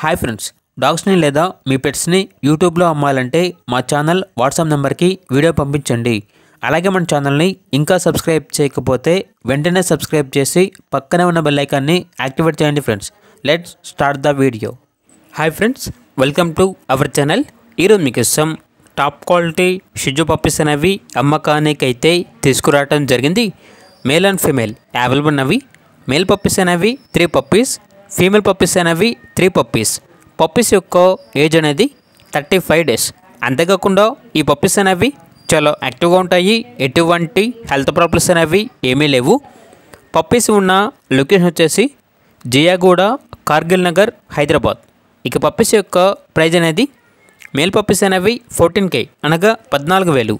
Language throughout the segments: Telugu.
హాయ్ ఫ్రెండ్స్, డాగ్స్ని లేదా మీ పెట్స్ని యూట్యూబ్లో అమ్మాలంటే మా ఛానల్ వాట్సాప్ నెంబర్కి వీడియో పంపించండి. అలాగే మన ఛానల్ని ఇంకా సబ్స్క్రైబ్ చేయకపోతే వెంటనే సబ్స్క్రైబ్ చేసి పక్కనే ఉన్న బెల్ ఐకాన్ని యాక్టివేట్ చేయండి. Friends, let's start the video. Hi friends, welcome to our channel. ఈరోజు మీకు ఇష్టం టాప్ క్వాలిటీ షిజు పప్పీస్ అనేవి అమ్మకానికి అయితే తీసుకురావడం జరిగింది. మేల్ అండ్ ఫీమేల్ అవైలబుల్ ఉన్నవి. మేల్ పప్పీస్ అనేవి 3 పప్పీస్, ఫీమేల్ పప్పీస్ అనేవి 3 పప్పీస్. పప్పీస్ యొక్క ఏజ్ అనేది 35 డేస్. అంతేకాకుండా ఈ పప్పీస్ అనేవి చాలా యాక్టివ్గా ఉంటాయి. ఎటువంటి హెల్త్ ప్రాబ్లమ్స్ అనేవి ఏమీ లేవు. పప్పీస్ ఉన్న లొకేషన్ వచ్చేసి జియాగూడ, కార్గిల్ నగర్, హైదరాబాద్. ఇక పప్పీస్ యొక్క ప్రైజ్ అనేది మేల్ పప్పీస్ అనేవి 14K అనగా 14,000.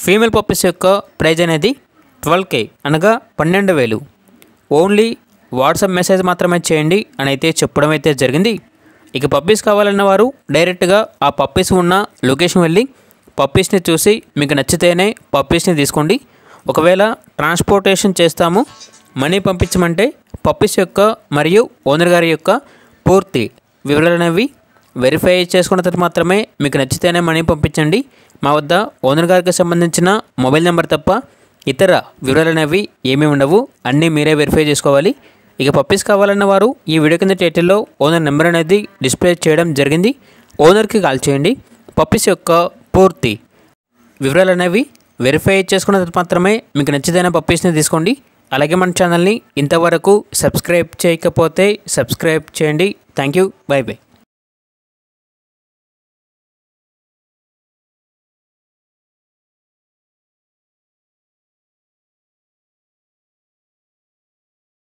ఫీమేల్ పప్పీస్ యొక్క ప్రైజ్ అనేది 12K అనగా 12,000. ఓన్లీ వాట్సాప్ మెసేజ్ మాత్రమే చేయండి అని అయితే చెప్పడం అయితే జరిగింది. ఇక పప్పీస్ కావాలన్న వారు డైరెక్ట్గా ఆ పప్పీస్ ఉన్న లొకేషన్ వెళ్ళి పప్పీస్ని చూసి మీకు నచ్చితేనే పప్పీస్ని తీసుకోండి. ఒకవేళ ట్రాన్స్పోర్టేషన్ చేస్తాము, మనీ పంపించమంటే పప్పీస్ యొక్క మరియు ఓనర్ గారి యొక్క పూర్తి వివరాలు అనేవి వెరిఫై చేసుకున్న తర్వాత మాత్రమే మీకు నచ్చితేనే మనీ పంపించండి. మా వద్ద ఓనర్ గారికి సంబంధించిన మొబైల్ నెంబర్ తప్ప ఇతర వివరాలు అనేవి ఏమీ ఉండవు. అన్నీ మీరే వెరిఫై చేసుకోవాలి. ఇక పప్పీస్ కావాలన్న వారు ఈ వీడియో కింద టైటిల్లో ఓనర్ నెంబర్ అనేది డిస్ప్లే చేయడం జరిగింది. ఓనర్కి కాల్ చేయండి. పప్పీస్ యొక్క పూర్తి వివరాలు అనేవి వెరిఫై చేసుకున్న తర్వాత మాత్రమే మీకు నచ్చిదైన పప్పీస్ని తీసుకోండి. అలాగే మన ఛానల్ని ఇంతవరకు సబ్స్క్రైబ్ చేయకపోతే సబ్స్క్రైబ్ చేయండి. Thank you. By by.